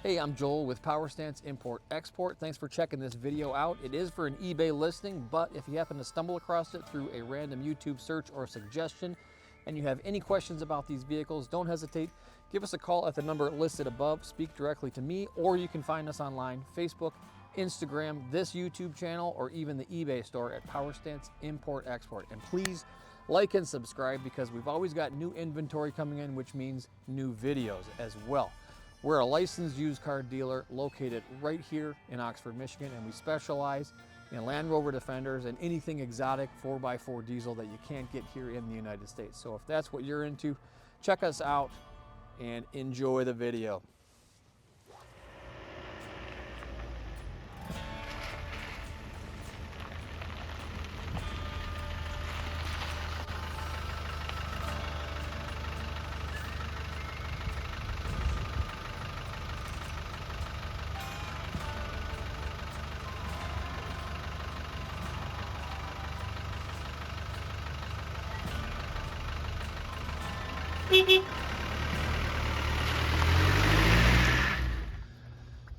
Hey, I'm Joel with Power Stance Import Export. Thanks for checking this video out. It is for an eBay listing, but if you happen to stumble across it through a random YouTube search or suggestion and you have any questions about these vehicles, don't hesitate. Give us a call at the number listed above. Speak directly to me, or you can find us online, Facebook, Instagram, this YouTube channel, or even the eBay store at Power Stance Import Export. And please like and subscribe because we've always got new inventory coming in, which means new videos as well. We're a licensed used car dealer located right here in Oxford, Michigan, and we specialize in Land Rover Defenders and anything exotic 4x4 diesel that you can't get here in the United States. So if that's what you're into, check us out and enjoy the video.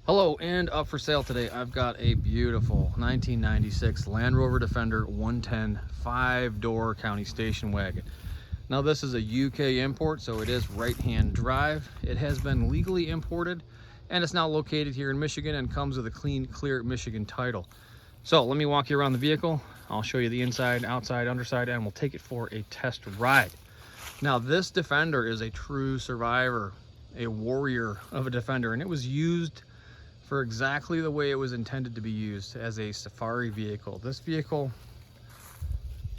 Hello, and up for sale today, I've got a beautiful 1996 Land Rover Defender 110 5-door county station wagon. Now this is a UK import, so it is right-hand drive. It has been legally imported, and it's now located here in Michigan and comes with a clean, clear Michigan title. So let me walk you around the vehicle. I'll show you the inside, outside, underside, and we'll take it for a test ride. Now this Defender is a true survivor, a warrior of a Defender, and it was used for exactly the way it was intended to be used, as a safari vehicle. This vehicle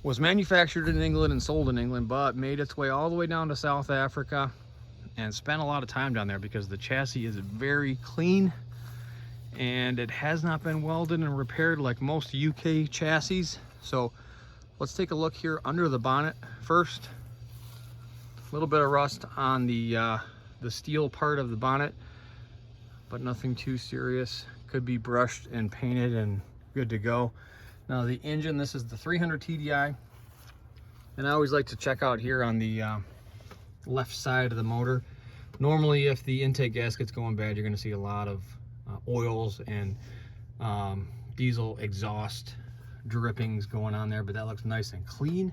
was manufactured in England and sold in England, but made its way all the way down to South Africa and spent a lot of time down there because the chassis is very clean and it has not been welded and repaired like most UK chassis. So let's take a look here under the bonnet first. A little bit of rust on the steel part of the bonnet, but nothing too serious. Could be brushed and painted and good to go. Now the engine, this is the 300 TDI, and I always like to check out here on the left side of the motor. Normally if the intake gasket's going bad, you're going to see a lot of oils and diesel exhaust drippings going on there, but that looks nice and clean.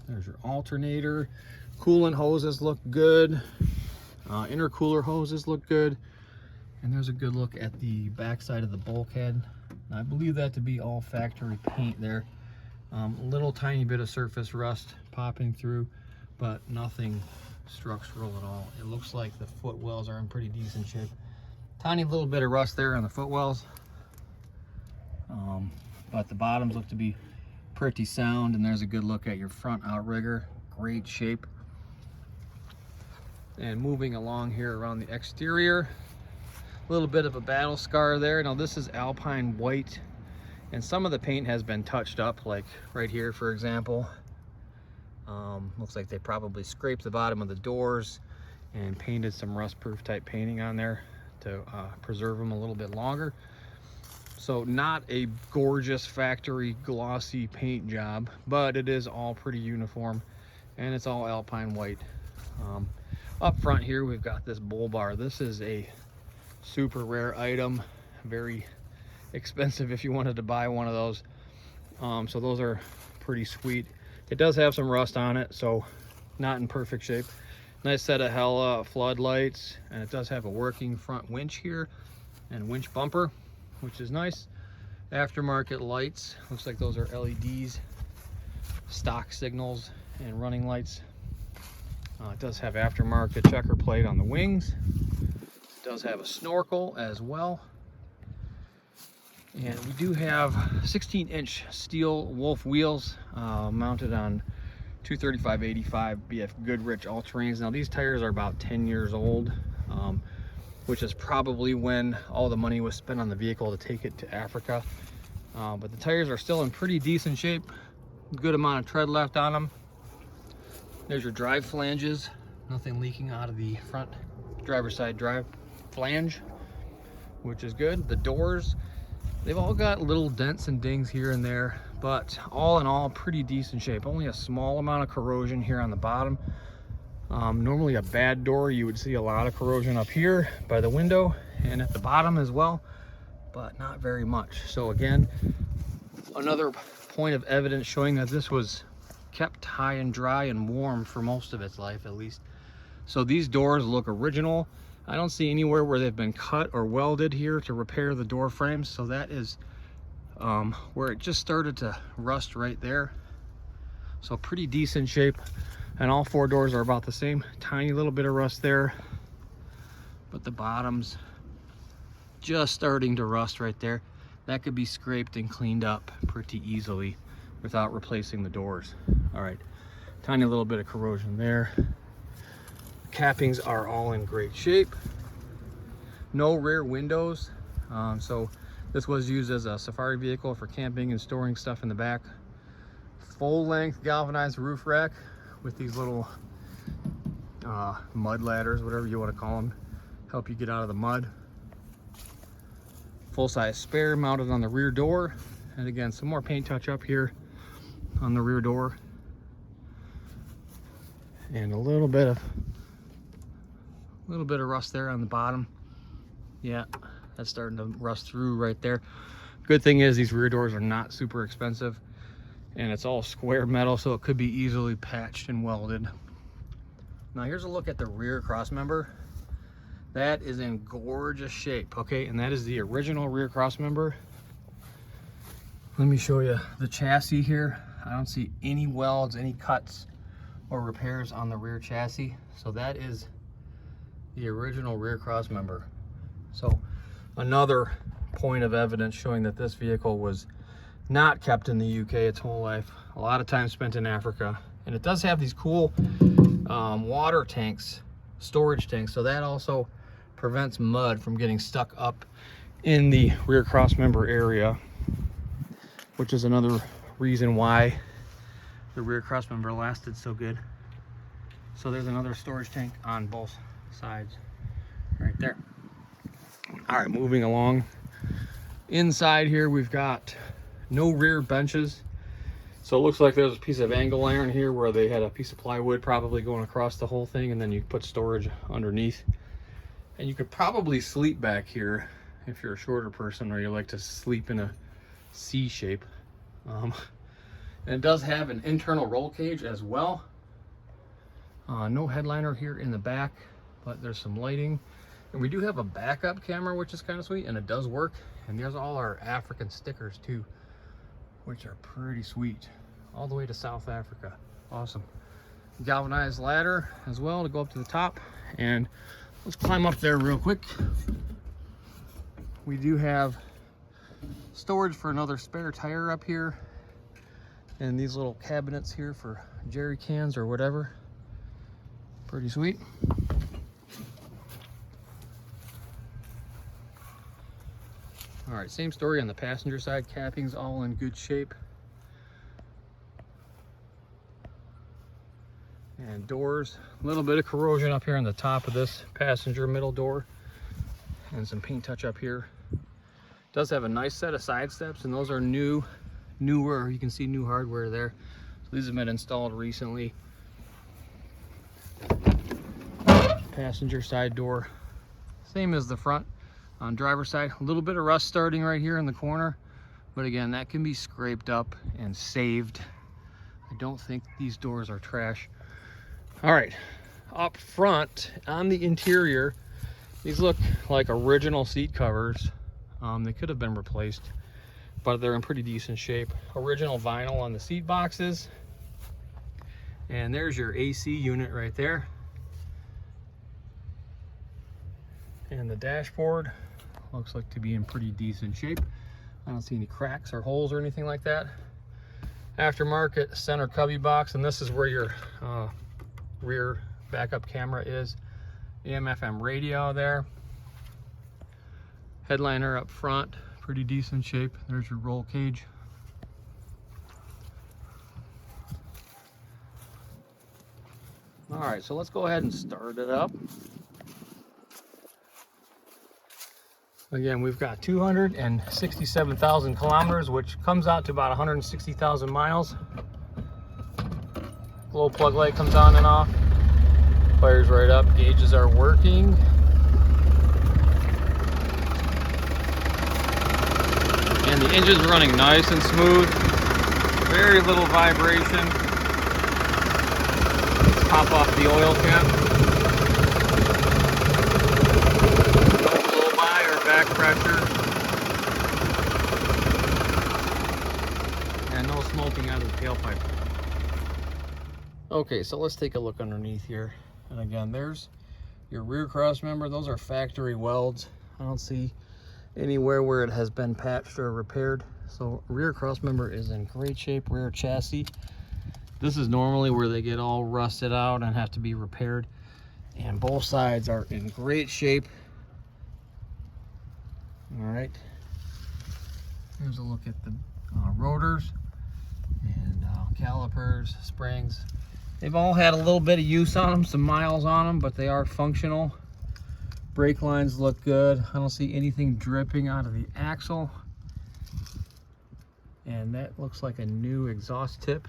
There's your alternator. Coolant hoses look good. Intercooler hoses look good, and there's a good look at the back side of the bulkhead. I believe that to be all factory paint there. Little tiny bit of surface rust popping through, but nothing structural at all. It looks like the footwells are in pretty decent shape. Tiny little bit of rust there on the footwells, but the bottoms look to be pretty sound, and there's a good look at your front outrigger. Great shape. And moving along here around the exterior, a little bit of a battle scar there. Now this is Alpine white, and some of the paint has been touched up, like right here for example. Looks like they probably scraped the bottom of the doors and painted some rust proof type painting on there to preserve them a little bit longer. So not a gorgeous factory glossy paint job, but it is all pretty uniform, and it's all Alpine white. Up front here, we've got this bull bar. This is a super rare item, very expensive if you wanted to buy one of those. So those are pretty sweet. It does have some rust on it, so not in perfect shape. Nice set of Hella floodlights, and it does have a working front winch here and winch bumper, which is nice. Aftermarket lights, looks like those are LEDs, stock signals and running lights. It does have aftermarket checker plate on the wings. It does have a snorkel as well. And we do have 16-inch steel Wolf wheels mounted on 235/85 BF Goodrich all-terrains. Now these tires are about 10 years old, which is probably when all the money was spent on the vehicle to take it to Africa. But the tires are still in pretty decent shape. Good amount of tread left on them. There's your drive flanges, nothing leaking out of the front driver's side drive flange, which is good. The doors, they've all got little dents and dings here and there, but all in all, pretty decent shape. Only a small amount of corrosion here on the bottom. Normally a bad door, you would see a lot of corrosion up here by the window and at the bottom as well, but not very much. So again, another point of evidence showing that this was kept high and dry and warm for most of its life, at least. So these doors look original. I don't see anywhere where they've been cut or welded here to repair the door frames. So that is where it just started to rust right there. So pretty decent shape. And all four doors are about the same. Tiny little bit of rust there, but the bottom's just starting to rust right there. That could be scraped and cleaned up pretty easily without replacing the doors. All right, tiny little bit of corrosion there. Cappings are all in great shape. No rear windows. So this was used as a safari vehicle for camping and storing stuff in the back. Full length galvanized roof rack with these little mud ladders, whatever you want to call them, help you get out of the mud. Full-size spare mounted on the rear door, and again, some more paint touch up here on the rear door, and a little bit of rust there on the bottom. Yeah, that's starting to rust through right there. Good thing is these rear doors are not super expensive, and it's all square metal, so it could be easily patched and welded. Now here's a look at the rear cross member. That is in gorgeous shape, okay? And that is the original rear cross member. Let me show you the chassis here. I don't see any welds, any cuts or repairs on the rear chassis. So that is the original rear cross member. So another point of evidence showing that this vehicle was not kept in the UK its whole life. A lot of time spent in Africa. And it does have these cool water tanks, storage tanks. So that also prevents mud from getting stuck up in the rear cross member area, which is another reason why the rear cross member lasted so good. So there's another storage tank on both sides right there. All right, moving along. Inside here, we've got no rear benches. So it looks like there's a piece of angle iron here where they had a piece of plywood probably going across the whole thing, and then you put storage underneath. And you could probably sleep back here if you're a shorter person or you like to sleep in a C shape. And it does have an internal roll cage as well. No headliner here in the back, but there's some lighting. And we do have a backup camera, which is kind of sweet, and it does work. And there's all our African stickers too, which are pretty sweet. All the way to South Africa. Awesome. Galvanized ladder as well to go up to the top. And let's climb up there real quick. We do have storage for another spare tire up here. And these little cabinets here for jerry cans or whatever. Pretty sweet. All right, same story on the passenger side. Capping's all in good shape. And doors, a little bit of corrosion up here on the top of this passenger middle door. And some paint touch up here. Does have a nice set of side steps, and those are newer. You can see new hardware there. So these have been installed recently. Passenger side door, same as the front. On driver's side, a little bit of rust starting right here in the corner, but again, that can be scraped up and saved. I don't think these doors are trash. All right, up front on the interior, these look like original seat covers. They could have been replaced, but they're in pretty decent shape. Original vinyl on the seat boxes. And there's your AC unit right there. And the dashboard looks like to be in pretty decent shape. I don't see any cracks or holes or anything like that. Aftermarket center cubby box, and this is where your rear backup camera is. AM/FM radio there. Headliner up front, pretty decent shape. There's your roll cage. All right, so let's go ahead and start it up. Again, we've got 267,000 kilometers, which comes out to about 160,000 miles. Glow plug light comes on and off. Fires right up, gauges are working. And the engine's running nice and smooth. Very little vibration. Let's pop off the oil cap. No blow by or back pressure. And no smoking out of the tailpipe. Okay, so let's take a look underneath here. And again, there's your rear cross member. Those are factory welds. I don't see anywhere where it has been patched or repaired. So rear cross member is in great shape. Rear chassis, this is normally where they get all rusted out and have to be repaired. And both sides are in great shape. All right, here's a look at the rotors and calipers, springs. They've all had a little bit of use on them, some miles on them, but they are functional. Brake lines look good. I don't see anything dripping out of the axle. And that looks like a new exhaust tip.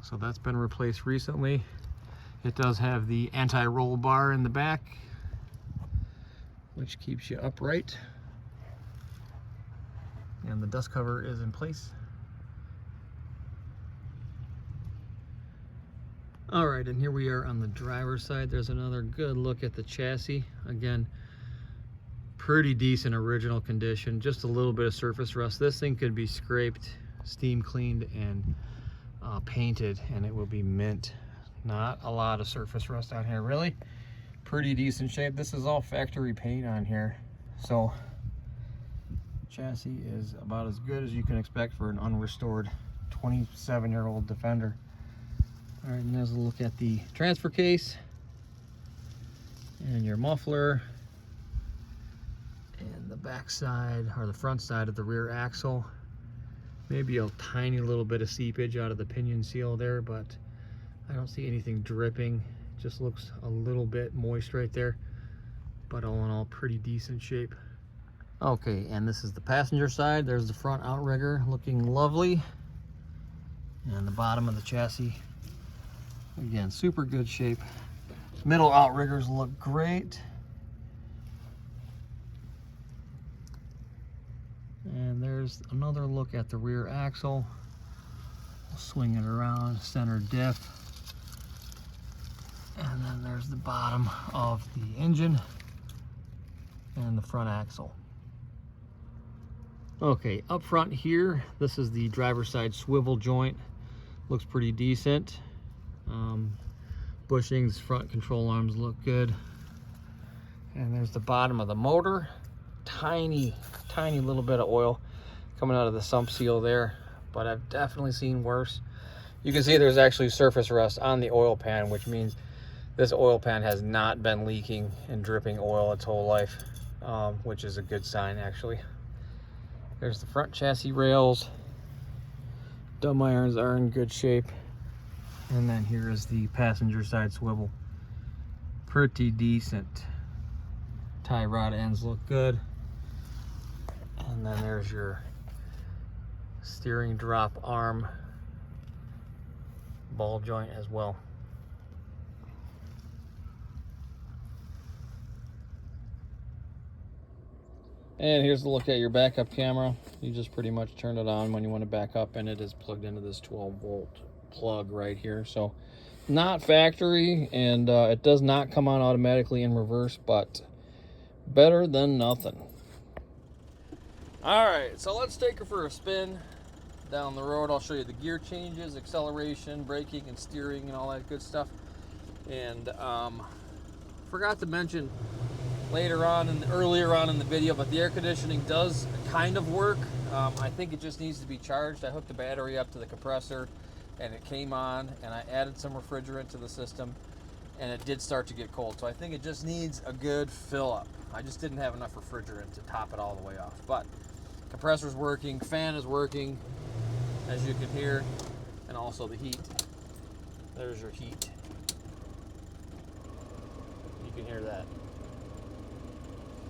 So that's been replaced recently. It does have the anti-roll bar in the back, which keeps you upright. And the dust cover is in place. All right, and here we are on the driver's side. There's another good look at the chassis. Again, pretty decent original condition, just a little bit of surface rust. This thing could be scraped, steam cleaned, and painted, and it will be mint. Not a lot of surface rust on here, really. Pretty decent shape. This is all factory paint on here. So chassis is about as good as you can expect for an unrestored 27-year-old Defender. All right, and there's a look at the transfer case and your muffler and the back side or the front side of the rear axle. Maybe a tiny little bit of seepage out of the pinion seal there, but I don't see anything dripping. It just looks a little bit moist right there, but all in all, pretty decent shape. Okay, and this is the passenger side. There's the front outrigger looking lovely, and the bottom of the chassis, again, super good shape. Middle outriggers look great. And there's another look at the rear axle. We'll swing it around, center diff. And then there's the bottom of the engine and the front axle. Okay, up front here, this is the driver's side swivel joint. Looks pretty decent. Bushings, front control arms look good. And there's the bottom of the motor. Tiny little bit of oil coming out of the sump seal there, but I've definitely seen worse. You can see there's actually surface rust on the oil pan, which means this oil pan has not been leaking and dripping oil its whole life, which is a good sign actually. There's the front chassis rails. Dumb irons are in good shape. And then here is the passenger side swivel. Pretty decent. Tie rod ends look good. And then there's your steering drop arm ball joint as well. And here's the look at your backup camera. You just pretty much turn it on when you want to back up, and it is plugged into this 12-volt plug right here. So not factory, and it does not come on automatically in reverse, but better than nothing. All right, so let's take her for a spin down the road. I'll show you the gear changes, acceleration, braking, and steering, and all that good stuff. And forgot to mention earlier on in the video, but the air conditioning does kind of work. I think it just needs to be charged. I hooked the battery up to the compressor and it came on, and I added some refrigerant to the system, and it did start to get cold. So I think it just needs a good fill up. I just didn't have enough refrigerant to top it all the way off. But compressor's working, fan is working, as you can hear, and also the heat. There's your heat. You can hear that.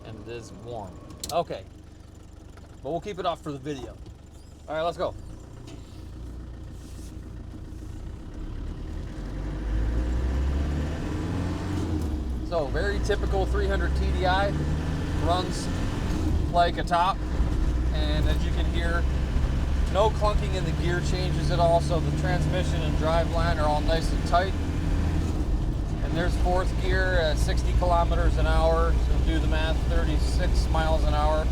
And it is warm. Okay, but we'll keep it off for the video. All right, let's go. So very typical 300 TDI, runs like a top, and as you can hear, no clunking in the gear changes at all, so the transmission and drive line are all nice and tight. And there's fourth gear at 60 kilometers an hour, so do the math, 36 miles an hour.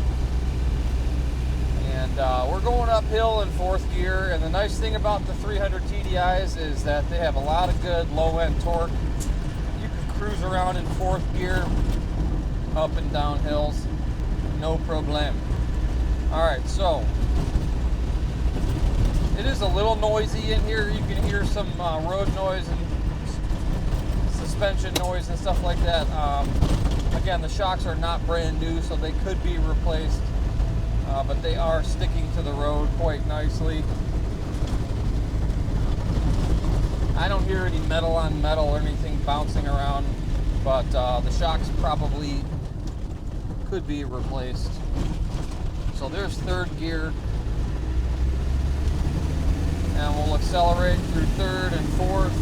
And we're going uphill in fourth gear, and the nice thing about the 300 TDIs is that they have a lot of good low-end torque. You can cruise around in fourth gear, up and down hills, no problem. Alright, so it is a little noisy in here. You can hear some road noise and suspension noise and stuff like that. Again, the shocks are not brand new, so they could be replaced, but they are sticking to the road quite nicely. I don't hear any metal on metal or anything bouncing around, but the shocks probably could be replaced. So there's third gear, and we'll accelerate through third and fourth.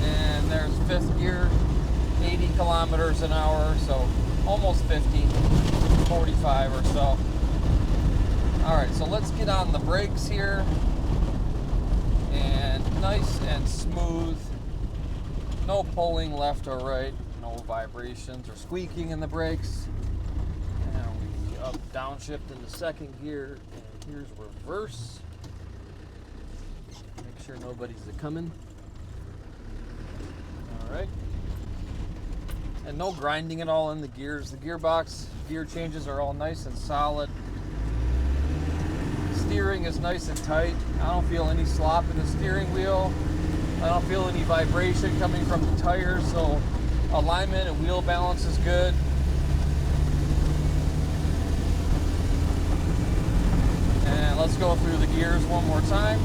And there's fifth gear, 80 kilometers an hour, so almost 50, 45 or so. Alright, so let's get on the brakes here, and nice and smooth, no pulling left or right, no vibrations or squeaking in the brakes. And we up downshift into second gear, and here's reverse. Make sure nobody's coming. Alright. And no grinding at all in the gears. The gearbox gear changes are all nice and solid. Steering is nice and tight. I don't feel any slop in the steering wheel. I don't feel any vibration coming from the tires, so alignment and wheel balance is good. And let's go through the gears one more time.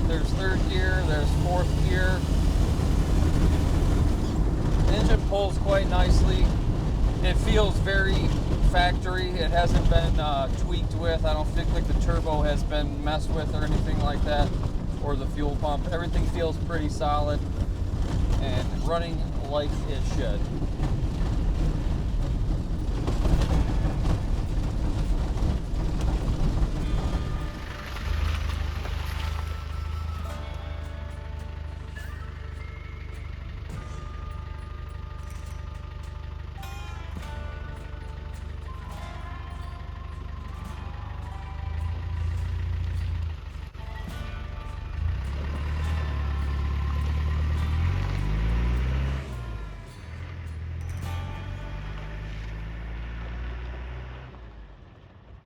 There's third gear, there's fourth gear. The engine pulls quite nicely. It feels very factory. It hasn't been tweaked with. I don't think like the turbo has been messed with or anything like that, or the fuel pump. Everything feels pretty solid and running like it should.